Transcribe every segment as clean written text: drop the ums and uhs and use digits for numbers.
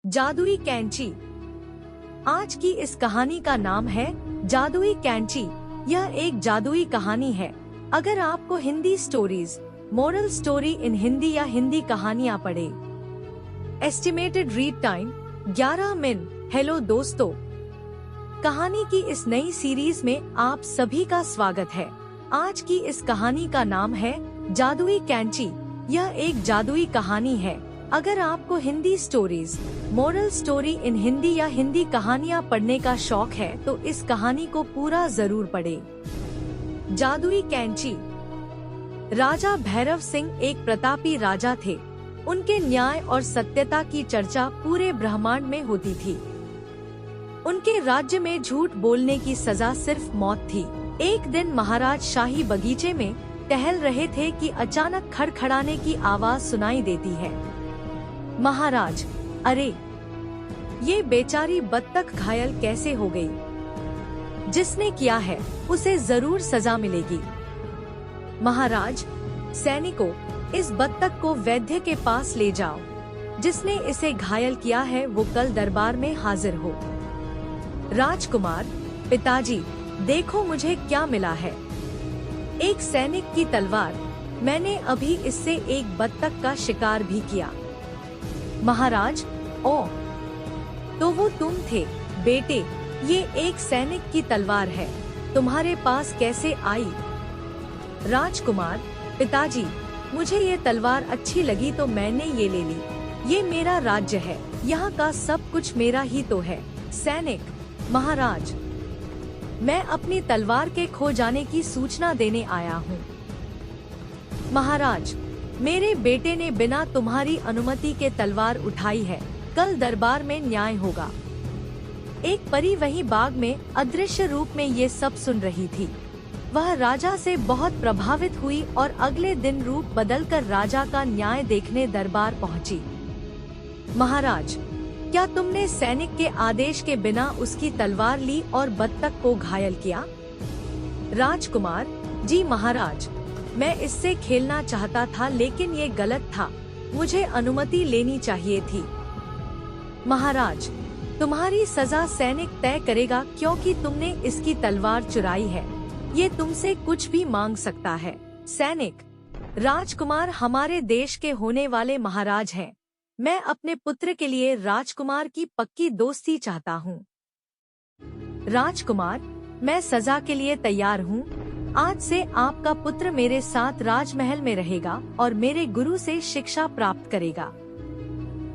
जादुई कैंची। आज की इस कहानी का नाम है जादुई कैंची। यह एक जादुई कहानी है। अगर आपको Hindi stories, moral story in Hindi या हिंदी कहानियाँ पढ़े। Estimated read time 11 minute. Hello दोस्तों, कहानी की इस नई सीरीज में आप सभी का स्वागत है। आज की इस कहानी का नाम है जादुई कैंची। यह एक जादुई कहानी है। अगर आपको Hindi stories, moral story in Hindi या हिंदी कहानियाँ पढ़ने का शौक है तो इस कहानी को पूरा जरूर पढ़ें। जादुई कैंची। राजा भैरव सिंह एक प्रतापी राजा थे। उनके न्याय और सत्यता की चर्चा पूरे ब्रह्मांड में होती थी। उनके राज्य में झूठ बोलने की सजा सिर्फ मौत थी। एक दिन महाराज शाही बगीचे में टहल रहे थे कि अचानक खड़खड़ाने की आवाज सुनाई देती है। महाराज, अरे ये बेचारी बत्तख घायल कैसे हो गई? जिसने किया है उसे जरूर सजा मिलेगी। महाराज, सैनिकों, इस बत्तख को वैद्य के पास ले जाओ। जिसने इसे घायल किया है वो कल दरबार में हाजिर हो। राजकुमार, पिताजी, देखो मुझे क्या मिला है। एक सैनिक की तलवार। मैंने अभी इससे एक बत्तख का शिकार भी किया। महाराज, ओ, तो वो तुम थे बेटे। ये एक सैनिक की तलवार है, तुम्हारे पास कैसे आई? राजकुमार, पिताजी, मुझे ये तलवार अच्छी लगी तो मैंने ये ले ली। ये मेरा राज्य है, यहाँ का सब कुछ मेरा ही तो है। सैनिक, महाराज, मैं अपनी तलवार के खो जाने की सूचना देने आया हूँ। महाराज, मेरे बेटे ने बिना तुम्हारी अनुमति के तलवार उठाई है। कल दरबार में न्याय होगा। एक परी वही बाग में अदृश्य रूप में ये सब सुन रही थी। वह राजा से बहुत प्रभावित हुई और अगले दिन रूप बदलकर राजा का न्याय देखने दरबार पहुंची। महाराज, क्या तुमने सैनिक के आदेश के बिना उसकी तलवार ली और बत्तख को घायल किया? राजकुमार, जी महाराज, मैं इससे खेलना चाहता था लेकिन ये गलत था। मुझे अनुमति लेनी चाहिए थी। महाराज, तुम्हारी सजा सैनिक तय करेगा क्योंकि तुमने इसकी तलवार चुराई है। ये तुमसे कुछ भी मांग सकता है। सैनिक, राजकुमार हमारे देश के होने वाले महाराज हैं। मैं अपने पुत्र के लिए राजकुमार की पक्की दोस्ती चाहता हूँ। राजकुमार, मैं सजा के लिए तैयार हूँ। आज से आपका पुत्र मेरे साथ राजमहल में रहेगा और मेरे गुरु से शिक्षा प्राप्त करेगा।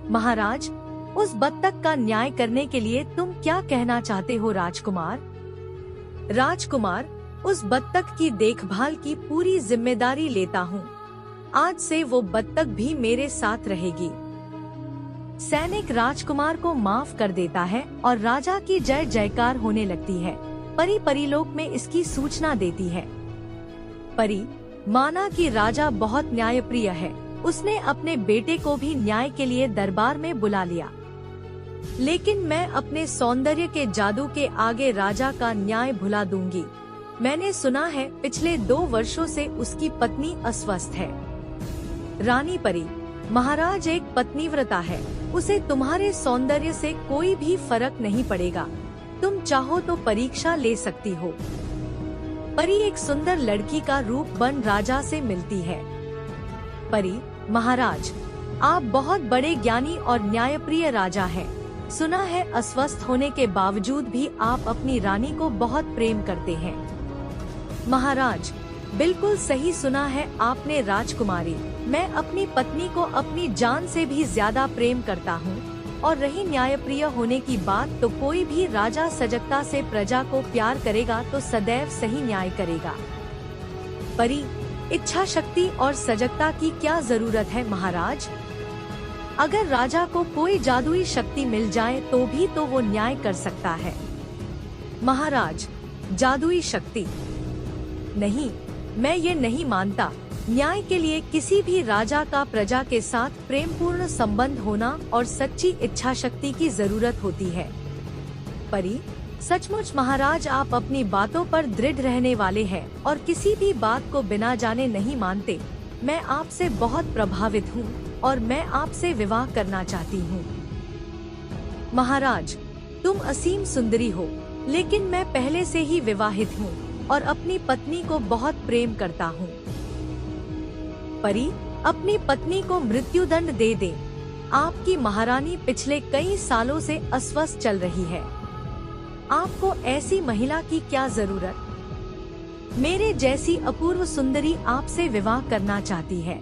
महाराज, उस बत्तख का न्याय करने के लिए तुम क्या कहना चाहते हो? राजकुमार, राजकुमार, उस बत्तख की देखभाल की पूरी जिम्मेदारी लेता हूँ। आज से वो बत्तख भी मेरे साथ रहेगी। सैनिक राजकुमार को माफ कर देता है और राजा की जय जयकार होने लगती है। परी परीलोक में इसकी सूचना देती है। परी, माना कि राजा बहुत न्यायप्रिय है। उसने अपने बेटे को भी न्याय के लिए दरबार में बुला लिया। लेकिन मैं अपने सौंदर्य के जादू के आगे राजा का न्याय भुला दूंगी। मैंने सुना है पिछले 2 वर्षों से उसकी पत्नी अस्वस्थ है। रानी परी, महाराज एक पत्नीव्रता है। उसे तुम्हारे सौंदर्य से कोई भी फर्क नहीं पड़ेगा। तुम चाहो तो परीक्षा ले सकती हो। परी एक सुंदर लड़की का रूप बन राजा से मिलती है। परी, महाराज, आप बहुत बड़े ज्ञानी और न्यायप्रिय राजा हैं। सुना है अस्वस्थ होने के बावजूद भी आप अपनी रानी को बहुत प्रेम करते हैं। महाराज, बिल्कुल सही सुना है आपने राजकुमारी। मैं अपनी पत्नी को अपनी जान से भी ज्यादा प्रेम करता हूँ। और रही न्यायप्रिय होने की बात, तो कोई भी राजा सजगता से प्रजा को प्यार करेगा तो सदैव सही न्याय करेगा। परी, इच्छा शक्ति और सजगता की क्या जरूरत है महाराज? अगर राजा को कोई जादुई शक्ति मिल जाए तो भी तो वो न्याय कर सकता है। महाराज, जादुई शक्ति नहीं, मैं ये नहीं मानता। न्याय के लिए किसी भी राजा का प्रजा के साथ प्रेमपूर्ण संबंध होना और सच्ची इच्छा शक्ति की जरूरत होती है। परी, सचमुच महाराज आप अपनी बातों पर दृढ़ रहने वाले हैं और किसी भी बात को बिना जाने नहीं मानते। मैं आपसे बहुत प्रभावित हूँ और मैं आपसे विवाह करना चाहती हूँ। महाराज, तुम असीम सुंदरी हो, लेकिन मैं पहले से ही विवाहित हूँ और अपनी पत्नी को बहुत प्रेम करता हूँ। परी, अपनी पत्नी को मृत्युदंड दे दे। आपकी महारानी पिछले कई सालों से अस्वस्थ चल रही है। आपको ऐसी महिला की क्या जरूरत? मेरे जैसी अपूर्व सुंदरी आपसे विवाह करना चाहती है।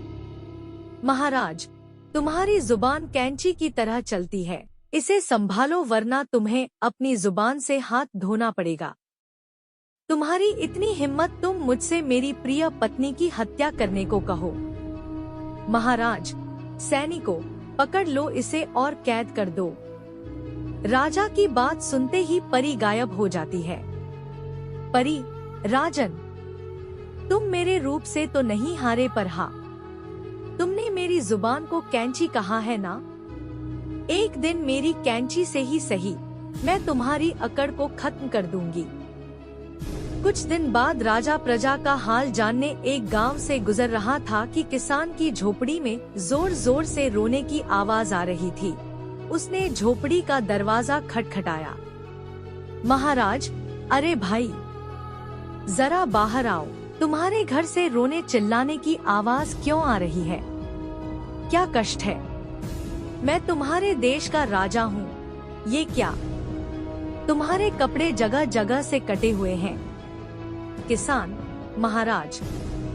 महाराज, तुम्हारी जुबान कैंची की तरह चलती है, इसे संभालो वरना तुम्हें अपनी जुबान से हाथ धोना पड़ेगा। तुम्हारी इतनी हिम्मत, तुम मुझसे मेरी प्रिय पत्नी की हत्या करने को कहो। महाराज, सैनिकों, पकड़ लो इसे और कैद कर दो। राजा की बात सुनते ही परी गायब हो जाती है। परी, राजन, तुम मेरे रूप से तो नहीं हारे, पर हाँ, तुमने मेरी जुबान को कैंची कहा है ना? एक दिन मेरी कैंची से ही सही, मैं तुम्हारी अकड़ को खत्म कर दूंगी। कुछ दिन बाद राजा प्रजा का हाल जानने एक गांव से गुजर रहा था कि किसान की झोपड़ी में जोर जोर से रोने की आवाज आ रही थी। उसने झोपड़ी का दरवाजा खटखटाया। महाराज, अरे भाई, जरा बाहर आओ। तुम्हारे घर से रोने चिल्लाने की आवाज क्यों आ रही है? क्या कष्ट है? मैं तुम्हारे देश का राजा हूँ। ये क्या? तुम्हारे कपड़े जगह जगह से कटे हुए हैं। किसान, महाराज,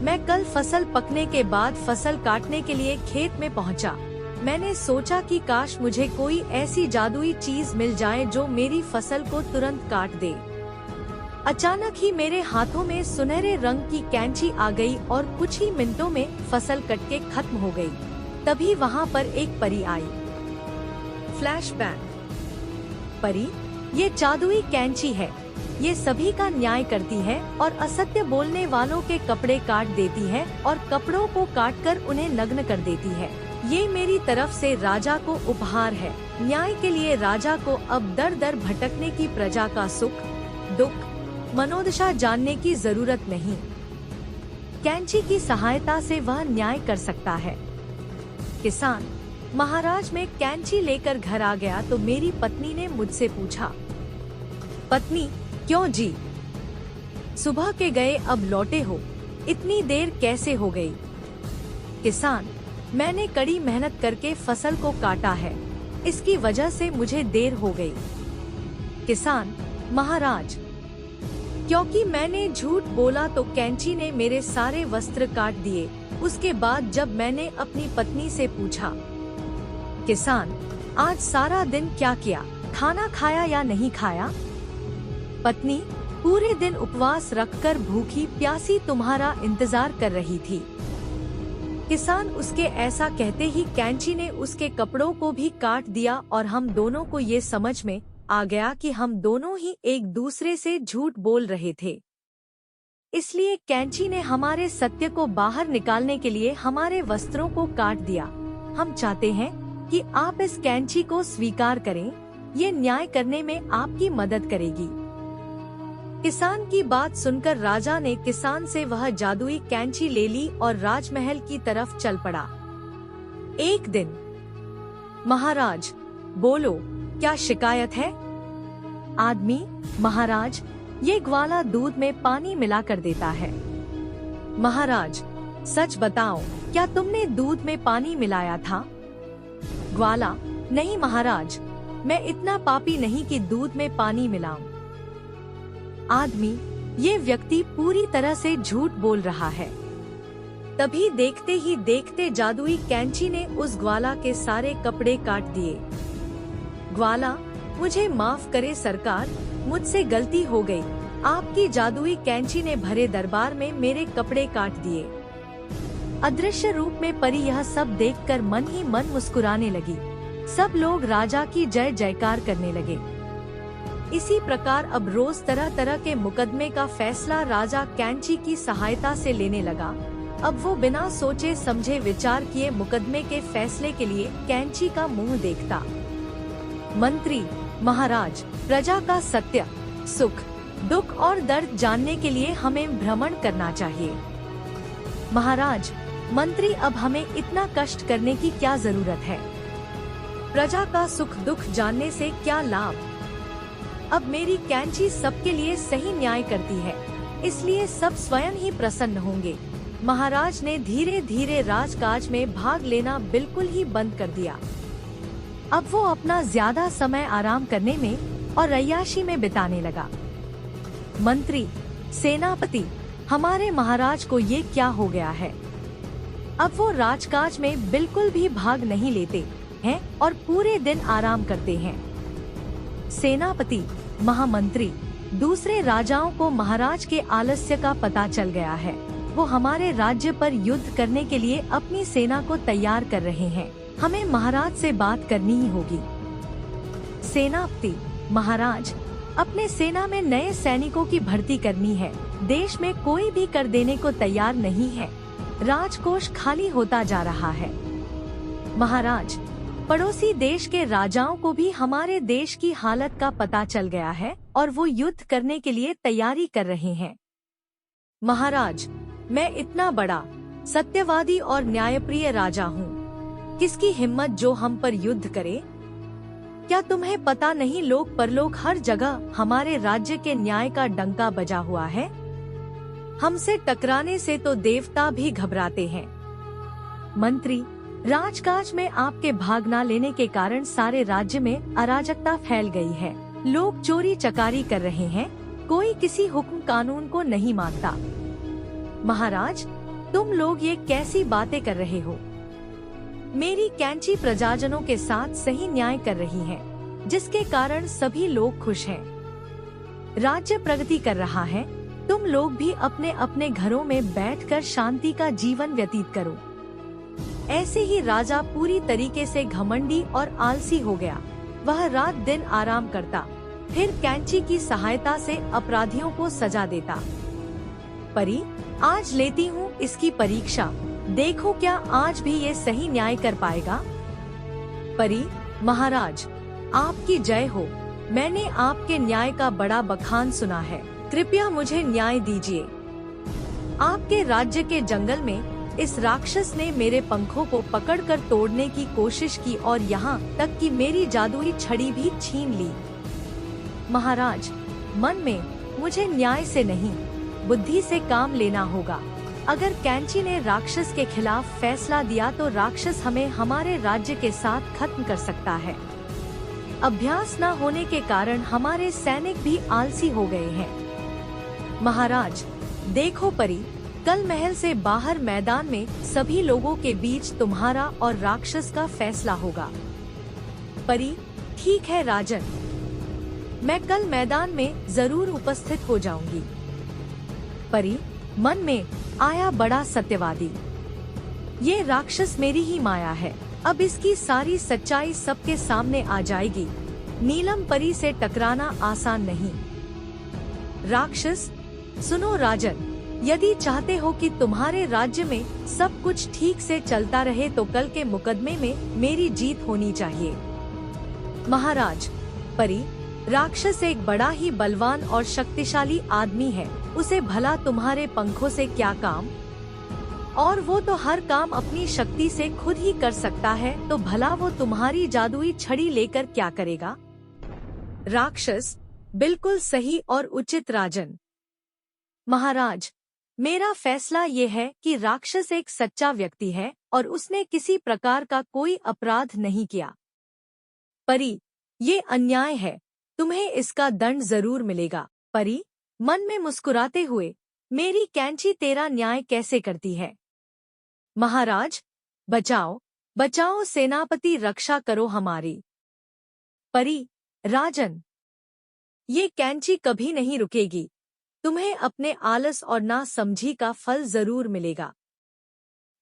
मैं कल फसल पकने के बाद फसल काटने के लिए खेत में पहुंचा। मैंने सोचा कि काश मुझे कोई ऐसी जादुई चीज मिल जाए जो मेरी फसल को तुरंत काट दे। अचानक ही मेरे हाथों में सुनहरे रंग की कैंची आ गई और कुछ ही मिनटों में फसल कट के खत्म हो गई। तभी वहाँ पर एक परी आई। फ्लैशबैक। परी, ये जादुई कैंची है। ये सभी का न्याय करती है और असत्य बोलने वालों के कपड़े काट देती है और कपड़ों को काटकर उन्हें नग्न कर देती है। ये मेरी तरफ से राजा को उपहार है। न्याय के लिए राजा को अब दर दर भटकने की प्रजा का सुख, दुख, मनोदशा जानने की जरूरत नहीं। कैंची की सहायता से वह न्याय कर सकता है। किसान, महाराज, मैं कैंची लेकर घर आ गया तो मेरी पत्नी ने मुझसे पूछा। पत्नी, क्यों जी? सुबह के गए अब लौटे हो, इतनी देर कैसे हो गई? किसान, मैंने कड़ी मेहनत करके फसल को काटा है, इसकी वजह से मुझे देर हो गई। किसान, महाराज, क्योंकि मैंने झूठ बोला तो कैंची ने मेरे सारे वस्त्र काट दिए। उसके बाद जब मैंने अपनी पत्नी से पूछा, किसान, आज सारा दिन क्या किया? खाना खाया या नहीं खाया? पत्नी, पूरे दिन उपवास रखकर भूखी प्यासी तुम्हारा इंतजार कर रही थी। किसान, उसके ऐसा कहते ही कैंची ने उसके कपड़ों को भी काट दिया और हम दोनों को ये समझ में आ गया कि हम दोनों ही एक दूसरे से झूठ बोल रहे थे। इसलिए कैंची ने हमारे सत्य को बाहर निकालने के लिए हमारे वस्त्रों को काट दिया। हम चाहते हैं कि आप इस कैंची को स्वीकार करें, ये न्याय करने में आपकी मदद करेगी। किसान की बात सुनकर राजा ने किसान से वह जादुई कैंची ले ली और राजमहल की तरफ चल पड़ा। एक दिन, महाराज, बोलो, क्या शिकायत है? आदमी, महाराज, ये ग्वाला दूध में पानी मिला कर देता है। महाराज, सच बताओ, क्या तुमने दूध में पानी मिलाया था? ग्वाला, नहीं महाराज, मैं इतना पापी नहीं कि दूध में पानी मिलाऊं। आदमी, ये व्यक्ति पूरी तरह से झूठ बोल रहा है। तभी देखते ही देखते जादुई कैंची ने उस ग्वाला के सारे कपड़े काट दिए। ग्वाला, मुझे माफ करे सरकार, मुझसे गलती हो गई। आपकी जादुई कैंची ने भरे दरबार में मेरे कपड़े काट दिए। अदृश्य रूप में परी यह सब देखकर मन ही मन मुस्कुराने लगी। सब लोग राजा की जय जयकार करने लगे। इसी प्रकार अब रोज तरह तरह के मुकदमे का फैसला राजा कैंची की सहायता से लेने लगा। अब वो बिना सोचे समझे विचार किए मुकदमे के फैसले के लिए कैंची का मुंह देखता। मंत्री, महाराज, प्रजा का सत्य, सुख, दुख और दर्द जानने के लिए हमें भ्रमण करना चाहिए। महाराज, मंत्री, अब हमें इतना कष्ट करने की क्या जरूरत है? प्रजा का सुख दुख जानने से क्या लाभ। अब मेरी कैंची सबके लिए सही न्याय करती है, इसलिए सब स्वयं ही प्रसन्न होंगे। महाराज ने धीरे धीरे राजकाज में भाग लेना बिल्कुल ही बंद कर दिया। अब वो अपना ज्यादा समय आराम करने में और अय्याशी में बिताने लगा। मंत्री, सेनापति, हमारे महाराज को ये क्या हो गया है? अब वो राजकाज में बिल्कुल भी भाग नहीं लेते हैं और पूरे दिन आराम करते हैं। सेनापति, महामंत्री, दूसरे राजाओं को महाराज के आलस्य का पता चल गया है। वो हमारे राज्य पर युद्ध करने के लिए अपनी सेना को तैयार कर रहे हैं। हमें महाराज से बात करनी ही होगी। सेनापति, महाराज, अपने सेना में नए सैनिकों की भर्ती करनी है। देश में कोई भी कर देने को तैयार नहीं है। राजकोष खाली होता जा रहा है। महाराज, पड़ोसी देश के राजाओं को भी हमारे देश की हालत का पता चल गया है और वो युद्ध करने के लिए तैयारी कर रहे हैं। महाराज, मैं इतना बड़ा सत्यवादी और न्यायप्रिय राजा हूँ, किसकी हिम्मत जो हम पर युद्ध करे? क्या तुम्हें पता नहीं, लोक परलोक हर जगह हमारे राज्य के न्याय का डंका बजा हुआ है। हमसे टकराने से तो देवता भी घबराते हैं। मंत्री, राजकाज में आपके भाग न लेने के कारण सारे राज्य में अराजकता फैल गई है। लोग चोरी चकारी कर रहे हैं, कोई किसी हुक्म कानून को नहीं मानता। महाराज, तुम लोग ये कैसी बातें कर रहे हो? मेरी कैंची प्रजाजनों के साथ सही न्याय कर रही है, जिसके कारण सभी लोग खुश हैं। राज्य प्रगति कर रहा है। तुम लोग भी अपने अपने घरों में बैठकर शांति का जीवन व्यतीत करो। ऐसे ही राजा पूरी तरीके से घमंडी और आलसी हो गया। वह रात दिन आराम करता, फिर कैंची की सहायता से अपराधियों को सजा देता। परी, आज लेती हूँ इसकी परीक्षा, देखो क्या आज भी ये सही न्याय कर पाएगा। परी, महाराज, आपकी जय हो। मैंने आपके न्याय का बड़ा बखान सुना है, कृपया मुझे न्याय दीजिए। आपके राज्य के जंगल में इस राक्षस ने मेरे पंखों को पकड़कर तोड़ने की कोशिश की और यहाँ तक कि मेरी जादुई छड़ी भी छीन ली। महाराज, मन में मुझे न्याय से नहीं, बुद्धि से काम लेना होगा। अगर कैंची ने राक्षस के खिलाफ फैसला दिया तो राक्षस हमें हमारे राज्य के साथ खत्म कर सकता है। अभ्यास न होने के कारण हमारे सैनिक भी आलसी हो गए हैं। महाराज, देखो परी, कल महल से बाहर मैदान में सभी लोगों के बीच तुम्हारा और राक्षस का फैसला होगा। परी, ठीक है राजन, मैं कल मैदान में जरूर उपस्थित हो जाऊंगी। परी, मन में आया बड़ा सत्यवादी। ये राक्षस मेरी ही माया है, अब इसकी सारी सच्चाई सबके सामने आ जाएगी। नीलम परी से टकराना आसान नहीं। राक्षस, सुनो राजन, यदि चाहते हो कि तुम्हारे राज्य में सब कुछ ठीक से चलता रहे तो कल के मुकदमे में मेरी जीत होनी चाहिए। महाराज, परी, राक्षस एक बड़ा ही बलवान और शक्तिशाली आदमी है, उसे भला तुम्हारे पंखों से क्या काम? और वो तो हर काम अपनी शक्ति से खुद ही कर सकता है, तो भला वो तुम्हारी जादुई छड़ी लेकर क्या करेगा? राक्षस, बिल्कुल सही और उचित राजन। महाराज, मेरा फैसला ये है कि राक्षस एक सच्चा व्यक्ति है और उसने किसी प्रकार का कोई अपराध नहीं किया। परी, ये अन्याय है, तुम्हें इसका दंड जरूर मिलेगा। परी, मन में मुस्कुराते हुए, मेरी कैंची तेरा न्याय कैसे करती है? महाराज, बचाओ, बचाओ सेनापति, रक्षा करो हमारी। परी, राजन, ये कैंची कभी नहीं रुकेगी। तुम्हें अपने आलस और नासमझी का फल जरूर मिलेगा।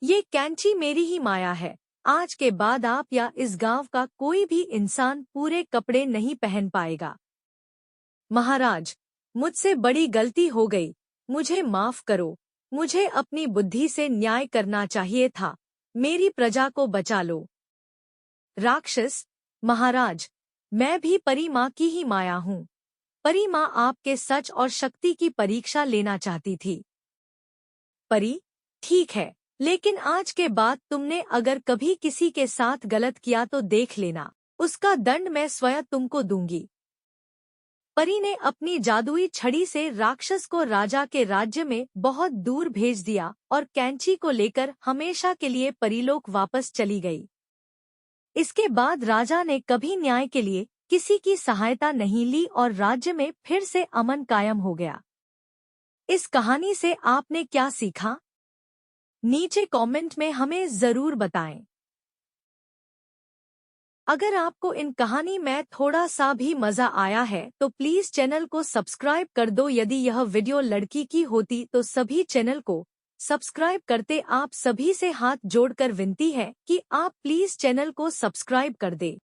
ये कैंची मेरी ही माया है। आज के बाद आप या इस गांव का कोई भी इंसान पूरे कपड़े नहीं पहन पाएगा। महाराज, मुझसे बड़ी गलती हो गई, मुझे माफ करो। मुझे अपनी बुद्धि से न्याय करना चाहिए था। मेरी प्रजा को बचा लो। राक्षस, महाराज, मैं भी परी माँ की ही माया हूँ। परी माँ आपके सच और शक्ति की परीक्षा लेना चाहती थी। परी, ठीक है, लेकिन आज के बाद तुमने अगर कभी किसी के साथ गलत किया तो देख लेना। उसका दंड मैं स्वयं तुमको दूंगी। परी ने अपनी जादुई छड़ी से राक्षस को राजा के राज्य में बहुत दूर भेज दिया और कैंची को लेकर हमेशा के लिए परीलोक वापस चली गई। इसके बाद राजा ने कभी न्याय के लिए किसी की सहायता नहीं ली और राज्य में फिर से अमन कायम हो गया। इस कहानी से आपने क्या सीखा? नीचे कमेंट में हमें जरूर बताएं। अगर आपको इन कहानी में थोड़ा सा भी मजा आया है तो प्लीज चैनल को सब्सक्राइब कर दो। यदि यह वीडियो लड़की की होती तो सभी चैनल को सब्सक्राइब करते। आप सभी से हाथ जोड़कर विनती है कि आप प्लीज चैनल को सब्सक्राइब कर दे।